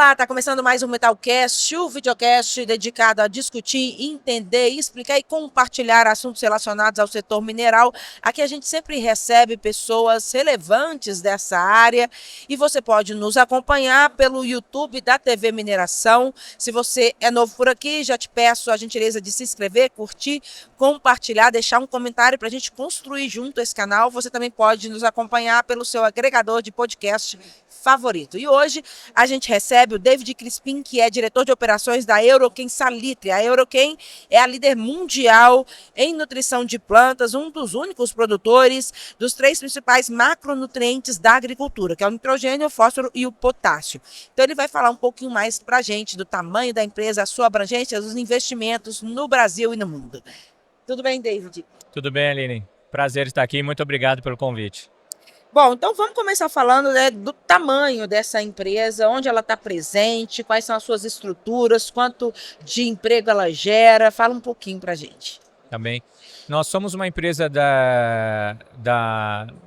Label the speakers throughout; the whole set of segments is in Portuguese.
Speaker 1: Olá, está começando mais um Metalcast, o videocast dedicado a discutir, entender, explicar e compartilhar assuntos relacionados ao setor mineral. Aqui a gente sempre recebe pessoas relevantes dessa área e você pode nos acompanhar pelo YouTube da TV Mineração. Se você é novo por aqui, já te peço a gentileza de se inscrever, curtir, compartilhar, deixar um comentário para a gente construir junto esse canal. Você também pode nos acompanhar pelo seu agregador de podcast favorito. E hoje a gente recebe o David Crispim, que é diretor de operações da Eurochem Salitre. A Eurochem é a líder mundial em nutrição de plantas, um dos únicos produtores dos três principais macronutrientes da agricultura, que é o nitrogênio, o fósforo e o potássio. Então ele vai falar um pouquinho mais para a gente do tamanho da empresa, a sua abrangência, os investimentos no Brasil e no mundo. Tudo bem, David?
Speaker 2: Tudo bem, Aline. Prazer estar aqui. Muito obrigado pelo convite.
Speaker 1: Bom, então vamos começar falando, né, do tamanho dessa empresa, onde ela está presente, quais são as suas estruturas, quanto de emprego ela gera. Fala um pouquinho para a gente.
Speaker 2: Também. Nós somos uma empresa de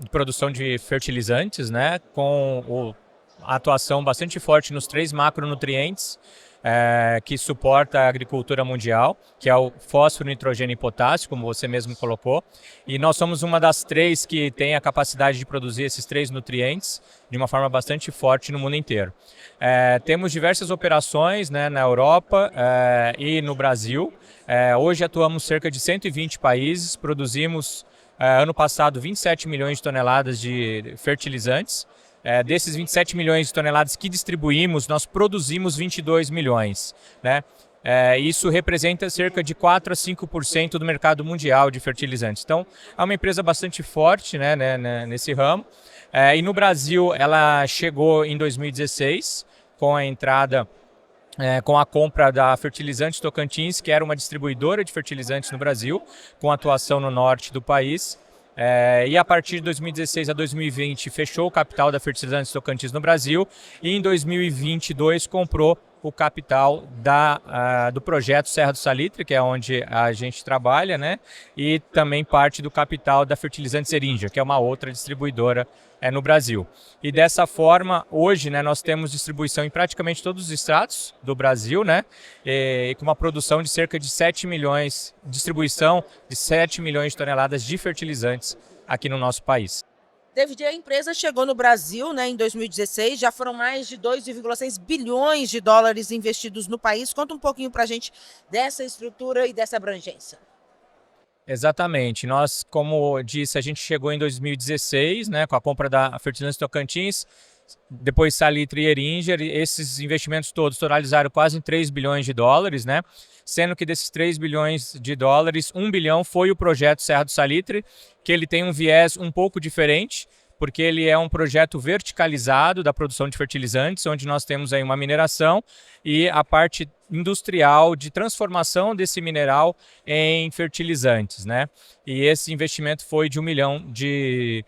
Speaker 2: produção de fertilizantes, né, com a atuação bastante forte nos três macronutrientes que suporta a agricultura mundial, que é o fósforo, nitrogênio e potássio, como você mesmo colocou. E nós somos uma das três que tem a capacidade de produzir esses três nutrientes de uma forma bastante forte no mundo inteiro. Temos diversas operações, né, na Europa e no Brasil. Hoje atuamos em cerca de 120 países, produzimos ano passado 27 milhões de toneladas de fertilizantes. Desses 27 milhões de toneladas que distribuímos, nós produzimos 22 milhões. Né? Isso representa cerca de 4 a 5% do mercado mundial de fertilizantes. Então, é uma empresa bastante forte, né, nesse ramo. E no Brasil, ela chegou em 2016 com a entrada, com a compra da Fertilizantes Tocantins, que era uma distribuidora de fertilizantes no Brasil, com atuação no norte do país. E a partir de 2016 a 2020 fechou o capital da Fertilizantes Tocantins no Brasil e em 2022 comprou o capital do projeto Serra do Salitre, que é onde a gente trabalha, né? E também parte do capital da Fertilizantes Eringer, que é uma outra distribuidora no Brasil. E dessa forma, hoje, né, nós temos distribuição em praticamente todos os estados do Brasil, né? E com uma produção de cerca de 7 milhões, distribuição de 7 milhões de toneladas de fertilizantes aqui no nosso país.
Speaker 1: David, a empresa chegou no Brasil, né, em 2016, já foram mais de 2,6 bilhões de dólares investidos no país. Conta um pouquinho para a gente dessa estrutura e dessa abrangência.
Speaker 2: Exatamente. Nós, como disse, a gente chegou em 2016, né, com a compra da Fertilizantes Tocantins, depois Salitre e Eringer. Esses investimentos todos totalizaram quase 3 bilhões de dólares, né? Sendo que desses 3 bilhões de dólares, 1 bilhão foi o projeto Serra do Salitre, que ele tem um viés um pouco diferente, porque ele é um projeto verticalizado da produção de fertilizantes, onde nós temos aí uma mineração e a parte industrial de transformação desse mineral em fertilizantes, né? E esse investimento foi de 1 milhão de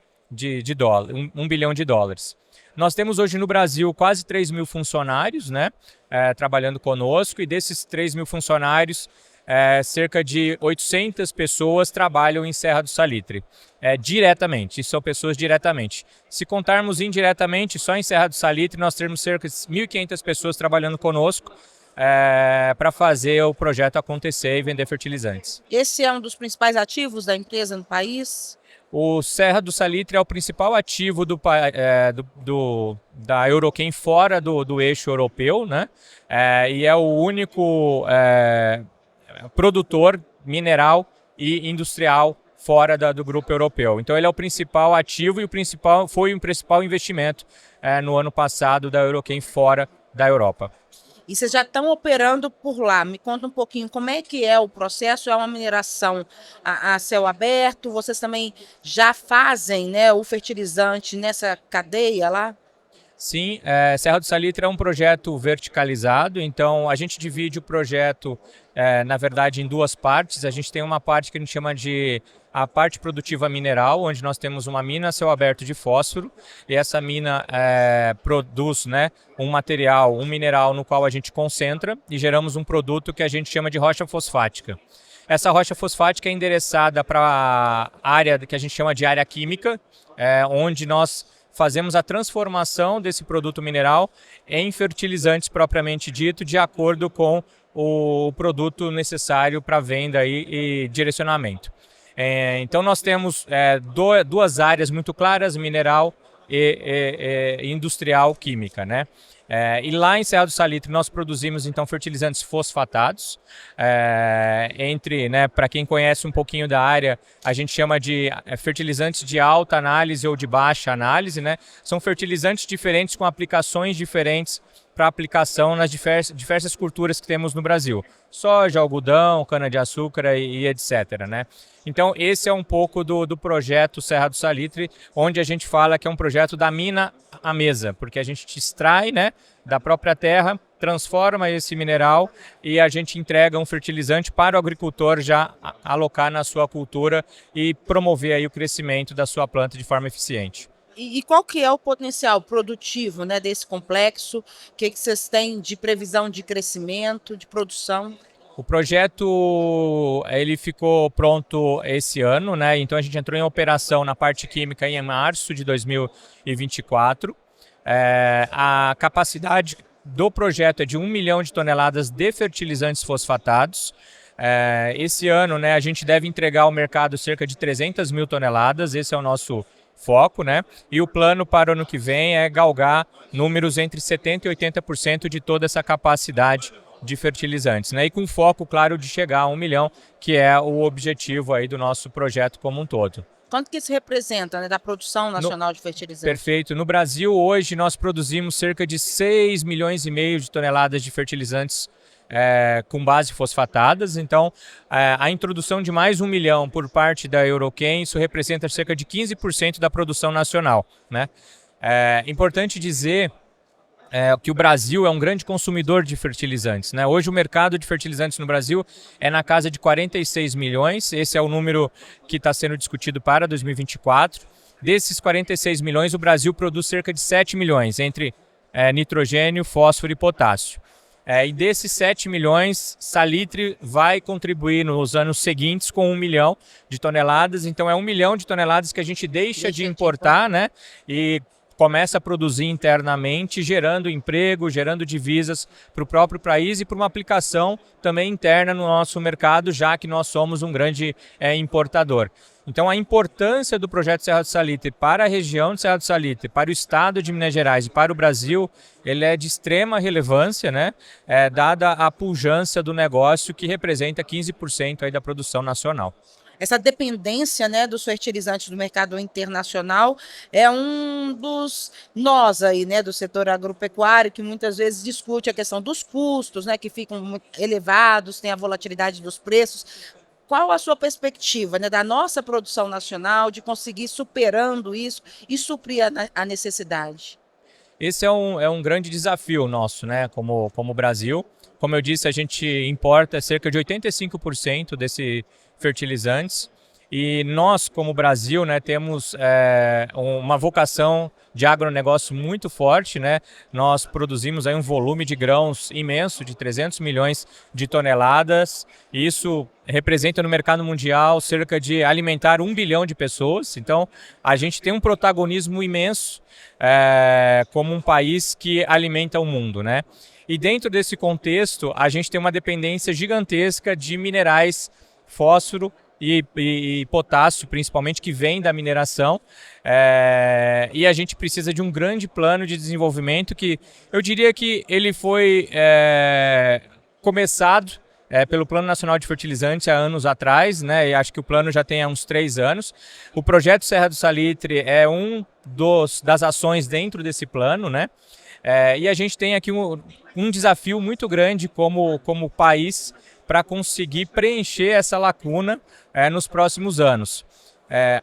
Speaker 2: dólares, 1 bilhão de dólares. Nós temos hoje no Brasil quase 3 mil funcionários, né, trabalhando conosco, e desses 3 mil funcionários, cerca de 800 pessoas trabalham em Serra do Salitre, diretamente, e são pessoas diretamente. Se contarmos indiretamente, só em Serra do Salitre nós temos cerca de 1.500 pessoas trabalhando conosco para fazer o projeto acontecer e vender fertilizantes.
Speaker 1: Esse é um dos principais ativos da empresa no país?
Speaker 2: O Serra do Salitre é o principal ativo da Eurochem fora do eixo europeu, né? E é o único produtor mineral e industrial fora do grupo europeu. Então ele é o principal ativo e foi o principal investimento no ano passado da Eurochem fora da Europa.
Speaker 1: E vocês já estão operando por lá. Me conta um pouquinho como é que é o processo. É uma mineração a céu aberto? Vocês também já fazem, né, o fertilizante nessa cadeia lá?
Speaker 2: Sim, Serra do Salitre é um projeto verticalizado, então a gente divide o projeto, na verdade, em duas partes. A gente tem uma parte que a gente chama de a parte produtiva mineral, onde nós temos uma mina a céu aberto de fósforo, e essa mina produz, né, um mineral no qual a gente concentra e geramos um produto que a gente chama de rocha fosfática. Essa rocha fosfática é endereçada para a área que a gente chama de área química, onde nós fazemos a transformação desse produto mineral em fertilizantes propriamente dito, de acordo com o produto necessário para venda e direcionamento. Então nós temos duas áreas muito claras, mineral e industrial química, né? E lá em Serra do Salitre nós produzimos então fertilizantes fosfatados, né, para quem conhece um pouquinho da área, a gente chama de fertilizantes de alta análise ou de baixa análise, né? São fertilizantes diferentes com aplicações diferentes para aplicação nas diversas culturas que temos no Brasil. Soja, algodão, cana-de-açúcar e etc, né? Então esse é um pouco do projeto Serra do Salitre, onde a gente fala que é um projeto da mina à mesa, porque a gente extrai, né, da própria terra, transforma esse mineral e a gente entrega um fertilizante para o agricultor já alocar na sua cultura e promover aí o crescimento da sua planta de forma eficiente.
Speaker 1: E qual que é o potencial produtivo, né, desse complexo? O que vocês têm de previsão de crescimento, de produção?
Speaker 2: O projeto ele ficou pronto esse ano, né? Então a gente entrou em operação na parte química em março de 2024. A capacidade do projeto é de 1 milhão de toneladas de fertilizantes fosfatados. Esse ano, né, a gente deve entregar ao mercado cerca de 300 mil toneladas, esse é o nosso foco, né? E o plano para o ano que vem é galgar números entre 70% e 80% de toda essa capacidade de fertilizantes, né? E com foco, claro, de chegar a 1 milhão, que é o objetivo aí do nosso projeto como um todo.
Speaker 1: Quanto que isso representa, né, da produção nacional de fertilizantes?
Speaker 2: Perfeito. No Brasil, hoje, nós produzimos cerca de 6 milhões e meio de toneladas de fertilizantes com base fosfatadas. Então, a introdução de mais 1 milhão por parte da Eurochem, isso representa cerca de 15% da produção nacional, né? É importante dizer que o Brasil é um grande consumidor de fertilizantes, né? Hoje o mercado de fertilizantes no Brasil é na casa de 46 milhões, esse é o número que está sendo discutido para 2024. Desses 46 milhões, o Brasil produz cerca de 7 milhões, entre nitrogênio, fósforo e potássio. E desses 7 milhões, Salitre vai contribuir nos anos seguintes com 1 milhão de toneladas, então é 1 milhão de toneladas que a gente deixa de importar, né? E começa a produzir internamente, gerando emprego, gerando divisas para o próprio país e para uma aplicação também interna no nosso mercado, já que nós somos um grande importador. Então a importância do projeto Serra do Salitre para a região de Serra do Salitre, para o estado de Minas Gerais e para o Brasil, ele é de extrema relevância, né? Dada a pujança do negócio, que representa 15% aí da produção nacional.
Speaker 1: Essa dependência, né, dos fertilizantes do mercado internacional é um dos nós aí, né, do setor agropecuário, que muitas vezes discute a questão dos custos, né, que ficam muito elevados, tem a volatilidade dos preços. Qual a sua perspectiva, né, da nossa produção nacional, de conseguir superando isso e suprir a necessidade?
Speaker 2: Esse é um grande desafio nosso, né, como Brasil. Como eu disse, a gente importa cerca de 85% desse fertilizantes e nós, como Brasil, né, temos uma vocação de agronegócio muito forte, né? Nós produzimos aí um volume de grãos imenso, de 300 milhões de toneladas. Isso representa no mercado mundial cerca de alimentar 1 bilhão de pessoas. Então, a gente tem um protagonismo imenso como um país que alimenta o mundo, né? E dentro desse contexto, a gente tem uma dependência gigantesca de minerais, fósforo e potássio, principalmente, que vem da mineração. E a gente precisa de um grande plano de desenvolvimento que eu diria que ele foi começado pelo Plano Nacional de Fertilizantes há anos atrás, né? E acho que o plano já tem há uns 3 anos. O projeto Serra do Salitre é das ações dentro desse plano, né? E a gente tem aqui um desafio muito grande como país para conseguir preencher essa lacuna nos próximos anos.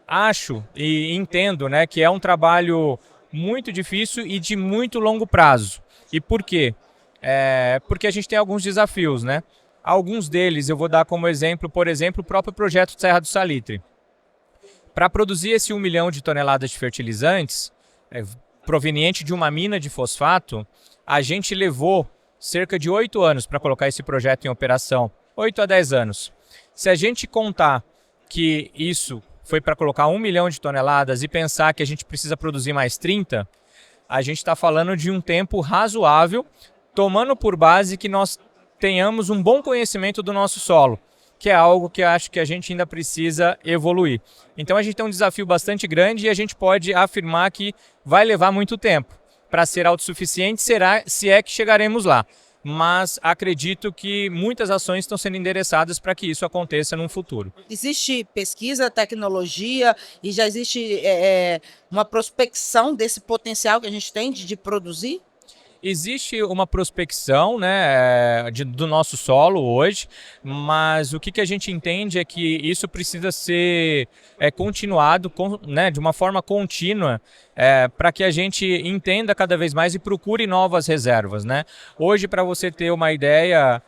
Speaker 2: Acho e entendo, né, que é um trabalho muito difícil e de muito longo prazo. E por quê? Porque a gente tem alguns desafios, né? Alguns deles eu vou dar como exemplo, por exemplo, o próprio projeto Serra do Salitre. Para produzir esse 1 milhão de toneladas de fertilizantes, proveniente de uma mina de fosfato, a gente levou cerca de 8 anos para colocar esse projeto em operação, 8 a 10 anos. Se a gente contar que isso foi para colocar 1 milhão de toneladas e pensar que a gente precisa produzir mais 30, a gente está falando de um tempo razoável, tomando por base que nós tenhamos um bom conhecimento do nosso solo, que é algo que eu acho que a gente ainda precisa evoluir. Então a gente tem um desafio bastante grande e a gente pode afirmar que vai levar muito tempo para ser autossuficiente, se é que chegaremos lá. Mas acredito que muitas ações estão sendo endereçadas para que isso aconteça no futuro.
Speaker 1: Existe pesquisa, tecnologia e já existe uma prospecção desse potencial que a gente tem de produzir?
Speaker 2: Existe uma prospecção, né, do nosso solo hoje, mas o que a gente entende é que isso precisa ser continuado né, de uma forma contínua para que a gente entenda cada vez mais e procure novas reservas, né? Hoje, para você ter uma ideia,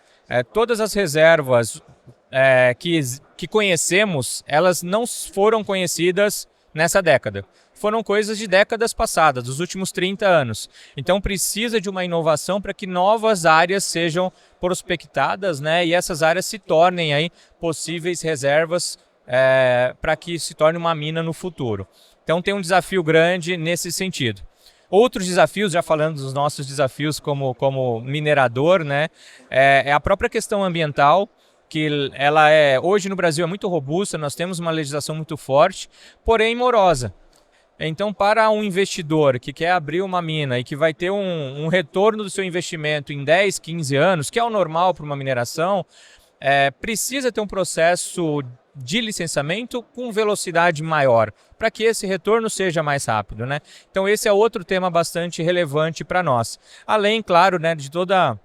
Speaker 2: todas as reservas que conhecemos, elas não foram conhecidas nessa década. Foram coisas de décadas passadas, dos últimos 30 anos. Então precisa de uma inovação para que novas áreas sejam prospectadas, né, e essas áreas se tornem aí possíveis reservas para que se torne uma mina no futuro. Então tem um desafio grande nesse sentido. Outros desafios, já falando dos nossos desafios como minerador, né, é a própria questão ambiental, que ela hoje no Brasil é muito robusta, nós temos uma legislação muito forte, porém morosa. Então, para um investidor que quer abrir uma mina e que vai ter um retorno do seu investimento em 10, 15 anos, que é o normal para uma mineração, precisa ter um processo de licenciamento com velocidade maior, para que esse retorno seja mais rápido, né? Então, esse é outro tema bastante relevante para nós. Além, claro, né, de toda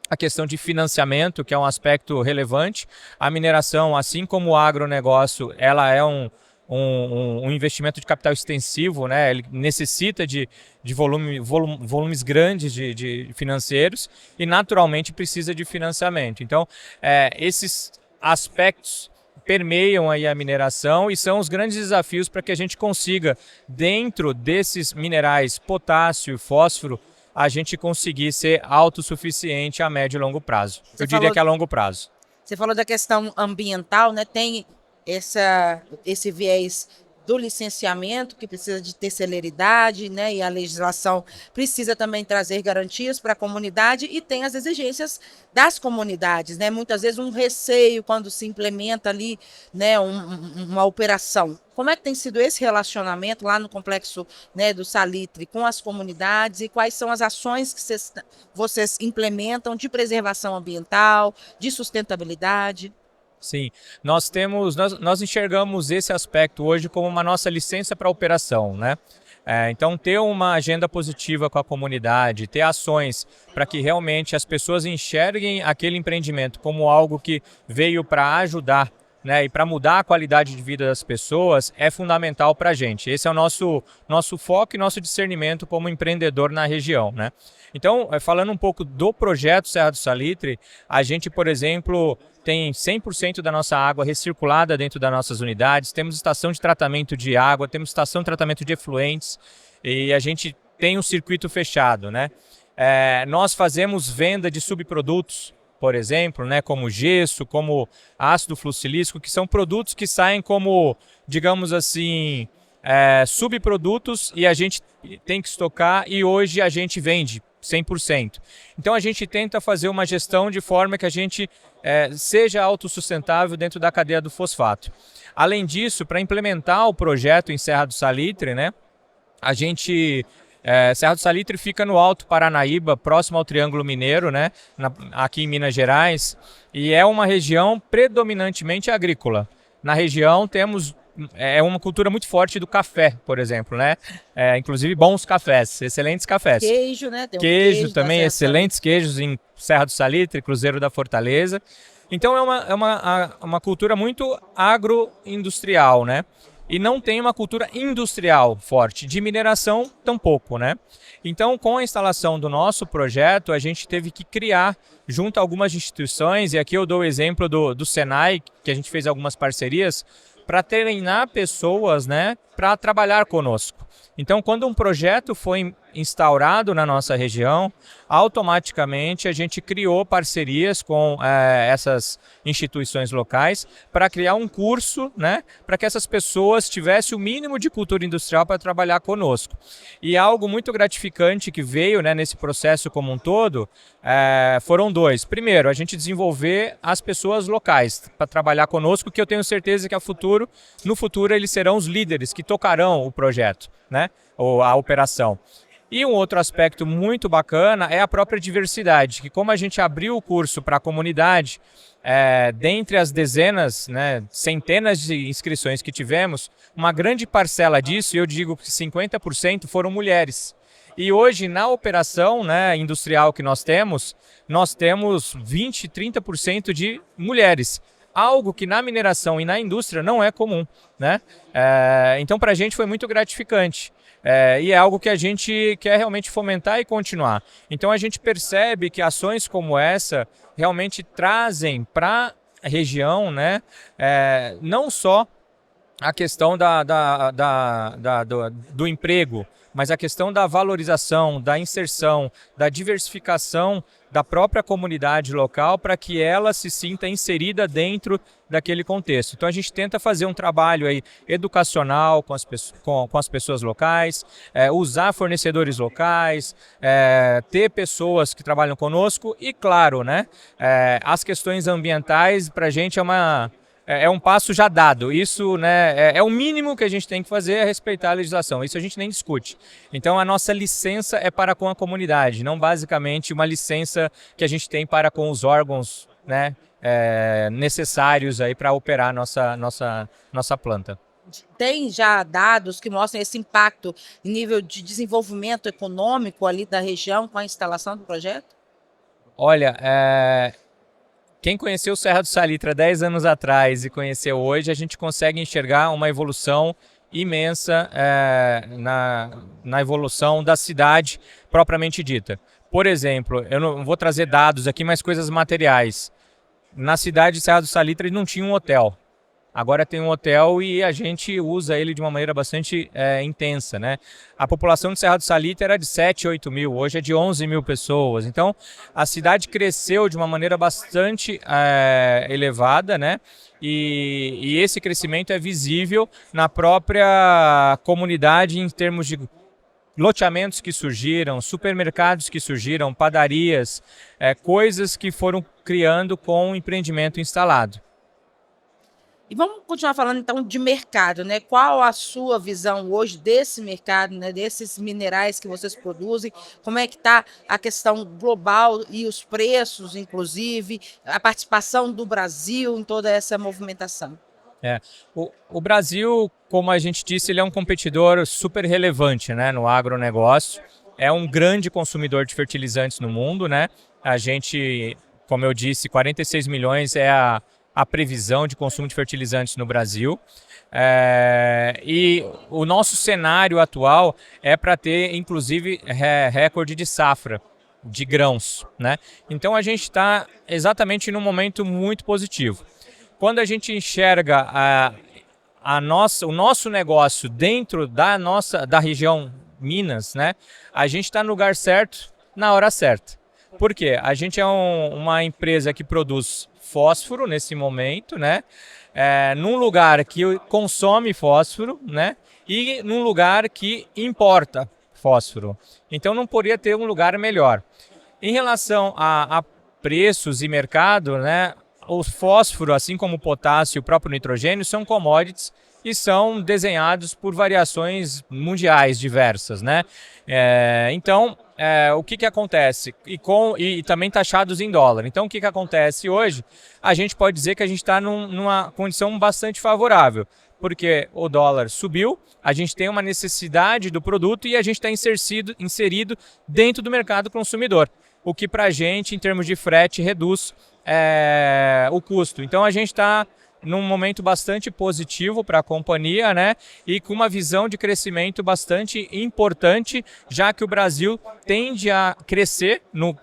Speaker 2: a questão de financiamento, que é um aspecto relevante. A mineração, assim como o agronegócio, ela é um investimento de capital extensivo, né? Ele necessita de volumes grandes de financeiros e naturalmente precisa de financiamento. Então, esses aspectos permeiam aí a mineração e são os grandes desafios para que a gente consiga, dentro desses minerais potássio e fósforo, a gente conseguir ser autossuficiente a médio e longo prazo. Eu diria que a longo prazo.
Speaker 1: Você falou da questão ambiental, né? Tem esse viés do licenciamento, que precisa de ter celeridade, né? E a legislação precisa também trazer garantias para a comunidade e tem as exigências das comunidades, né? Muitas vezes um receio quando se implementa ali, né, uma operação. Como é que tem sido esse relacionamento lá no complexo, né, do Salitre com as comunidades e quais são as ações que vocês implementam de preservação ambiental, de sustentabilidade?
Speaker 2: Sim, nós enxergamos esse aspecto hoje como uma nossa licença para operação, né? Então, ter uma agenda positiva com a comunidade, ter ações para que realmente as pessoas enxerguem aquele empreendimento como algo que veio para ajudar, né, e para mudar a qualidade de vida das pessoas é fundamental para a gente. Esse é o nosso foco e nosso discernimento como empreendedor na região, né? Então, falando um pouco do projeto Serra do Salitre, a gente, por exemplo, tem 100% da nossa água recirculada dentro das nossas unidades, temos estação de tratamento de água, temos estação de tratamento de efluentes e a gente tem um circuito fechado, né? Nós fazemos venda de subprodutos, por exemplo, né, como gesso, como ácido fluosilícico, que são produtos que saem como, digamos assim, subprodutos e a gente tem que estocar e hoje a gente vende 100%. Então a gente tenta fazer uma gestão de forma que a gente seja autossustentável dentro da cadeia do fosfato. Além disso, para implementar o projeto em Serra do Salitre, né, a gente... Serra do Salitre fica no Alto Paranaíba, próximo ao Triângulo Mineiro, né, aqui em Minas Gerais, e é uma região predominantemente agrícola. Na região temos uma cultura muito forte do café, por exemplo, né? Inclusive bons cafés, excelentes cafés.
Speaker 1: Queijo, né? Tem
Speaker 2: queijo também, excelentes queijos em Serra do Salitre, Cruzeiro da Fortaleza. Então é uma cultura muito agroindustrial, né? E não tem uma cultura industrial forte, de mineração tampouco, né? Então, com a instalação do nosso projeto, a gente teve que criar, junto a algumas instituições, e aqui eu dou o exemplo do Senai, que a gente fez algumas parcerias, para treinar pessoas, né, para trabalhar conosco. Então, quando um projeto foi instaurado na nossa região, automaticamente a gente criou parcerias com essas instituições locais para criar um curso, né, para que essas pessoas tivessem o mínimo de cultura industrial para trabalhar conosco. E algo muito gratificante que veio, né, nesse processo como um todo, foram dois. Primeiro, a gente desenvolver as pessoas locais para trabalhar conosco, que eu tenho certeza que no futuro eles serão os líderes que tocarão o projeto, né, ou a operação. E um outro aspecto muito bacana é a própria diversidade, que como a gente abriu o curso para a comunidade, dentre as dezenas, né, centenas de inscrições que tivemos, uma grande parcela disso, eu digo que 50% foram mulheres. E hoje, na operação, né, industrial que nós temos 20, 30% de mulheres. Algo que na mineração e na indústria não é comum, né? Então, para a gente foi muito gratificante. E é algo que a gente quer realmente fomentar e continuar. Então, a gente percebe que ações como essa realmente trazem para a região, né, não só a questão do emprego, mas a questão da valorização, da inserção, da diversificação da própria comunidade local para que ela se sinta inserida dentro daquele contexto. Então a gente tenta fazer um trabalho aí educacional com as pessoas locais, usar fornecedores locais, ter pessoas que trabalham conosco e, claro, né, as questões ambientais para a gente é um passo já dado. Isso, né, é o mínimo que a gente tem que fazer, é respeitar a legislação. Isso a gente nem discute. Então a nossa licença é para com a comunidade, não basicamente uma licença que a gente tem para com os órgãos, né, necessários aí para operar nossa planta.
Speaker 1: Tem já dados que mostram esse impacto em nível de desenvolvimento econômico ali da região com a instalação do projeto?
Speaker 2: Olha, quem conheceu o Serra do Salitre há 10 anos atrás e conheceu hoje, a gente consegue enxergar uma evolução imensa na evolução da cidade propriamente dita. Por exemplo, eu não vou trazer dados aqui, mas coisas materiais. Na cidade de Serra do Salitre não tinha um hotel. Agora tem um hotel e a gente usa ele de uma maneira bastante intensa, né? A população de Serra do Salitre era de 7, 8 mil, hoje é de 11 mil pessoas. Então, a cidade cresceu de uma maneira bastante elevada, né? E esse crescimento é visível na própria comunidade em termos de loteamentos que surgiram, supermercados que surgiram, padarias, coisas que foram criando com o empreendimento instalado.
Speaker 1: E vamos continuar falando então de mercado, né? Qual a sua visão hoje desse mercado, né? Desses minerais que vocês produzem? Como é que está a questão global e os preços, inclusive, a participação do Brasil em toda essa movimentação?
Speaker 2: O Brasil, como a gente disse, ele é um competidor super relevante, né, no agronegócio. É um grande consumidor de fertilizantes no mundo, né? A gente, como eu disse, 46 milhões é a previsão de consumo de fertilizantes no Brasil. E o nosso cenário atual é para ter, inclusive, recorde de safra de grãos, né? Então a gente está exatamente num momento muito positivo. Quando a gente enxerga o nosso negócio dentro da região Minas, né? A gente está no lugar certo, na hora certa. Por quê? A gente é uma empresa que produz fósforo nesse momento, né? Num lugar que consome fósforo, né? E num lugar que importa fósforo. Então não poderia ter um lugar melhor. Em relação a preços e mercado, né? O fósforo, assim como o potássio e o próprio nitrogênio, são commodities e são desenhados por variações mundiais diversas, né? Então, o que acontece? E também taxados em dólar. Então, o que acontece hoje? A gente pode dizer que a gente está numa condição bastante favorável, porque o dólar subiu, a gente tem uma necessidade do produto e a gente está inserido dentro do mercado consumidor, o que para a gente, em termos de frete, reduz o custo. Então, a gente está num momento bastante positivo para a companhia, né? E com uma visão de crescimento bastante importante, já que o Brasil tende a crescer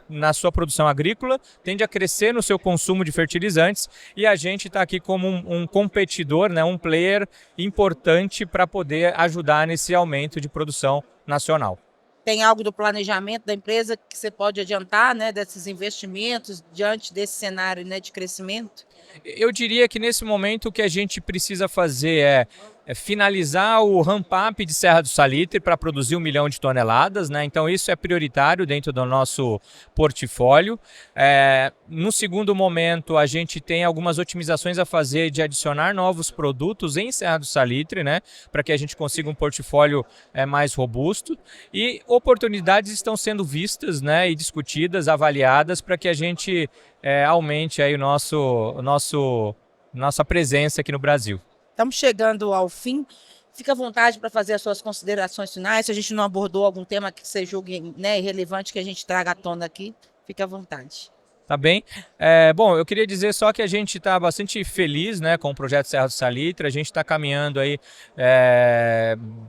Speaker 2: na sua produção agrícola, tende a crescer no seu consumo de fertilizantes, e a gente está aqui como um competidor, né? Um player importante para poder ajudar nesse aumento de produção nacional.
Speaker 1: Tem algo do planejamento da empresa que você pode adiantar, né, desses investimentos diante desse cenário, né, de crescimento?
Speaker 2: Eu diria que nesse momento o que a gente precisa fazer é finalizar o ramp-up de Serra do Salitre para produzir 1 milhão de toneladas, né? Então isso é prioritário dentro do nosso portfólio. No segundo momento, a gente tem algumas otimizações a fazer de adicionar novos produtos em Serra do Salitre, né? Para que a gente consiga um portfólio mais robusto. E oportunidades estão sendo vistas, né, e discutidas, avaliadas, para que a gente aumente aí nossa presença aqui no Brasil.
Speaker 1: Estamos chegando ao fim. Fica à vontade para fazer as suas considerações finais. Se a gente não abordou algum tema que você julgue, né, irrelevante, que a gente traga à tona aqui, fica à vontade.
Speaker 2: Tá bem? Bom, eu queria dizer só que a gente está bastante feliz, né, com o projeto Serra do Salitre. A gente está caminhando aí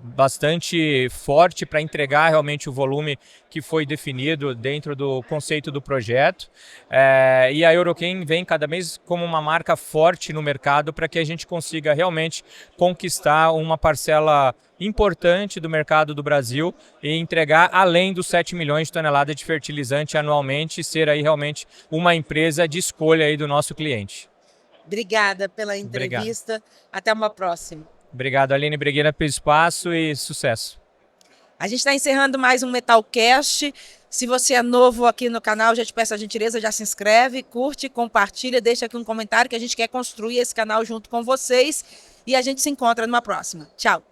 Speaker 2: bastante forte para entregar realmente o volume que foi definido dentro do conceito do projeto. E a Eurochem vem cada vez como uma marca forte no mercado para que a gente consiga realmente conquistar uma parcela importante do mercado do Brasil e entregar além dos 7 milhões de toneladas de fertilizante anualmente e ser aí realmente uma empresa de escolha aí do nosso cliente.
Speaker 1: Obrigada pela entrevista.
Speaker 2: Obrigado.
Speaker 1: Até uma próxima.
Speaker 2: Obrigado, Aline. Obrigado pelo espaço e sucesso.
Speaker 1: A gente está encerrando mais um Metalcast. Se você é novo aqui no canal, já te peço a gentileza, já se inscreve, curte, compartilha, deixa aqui um comentário que a gente quer construir esse canal junto com vocês e a gente se encontra numa próxima. Tchau!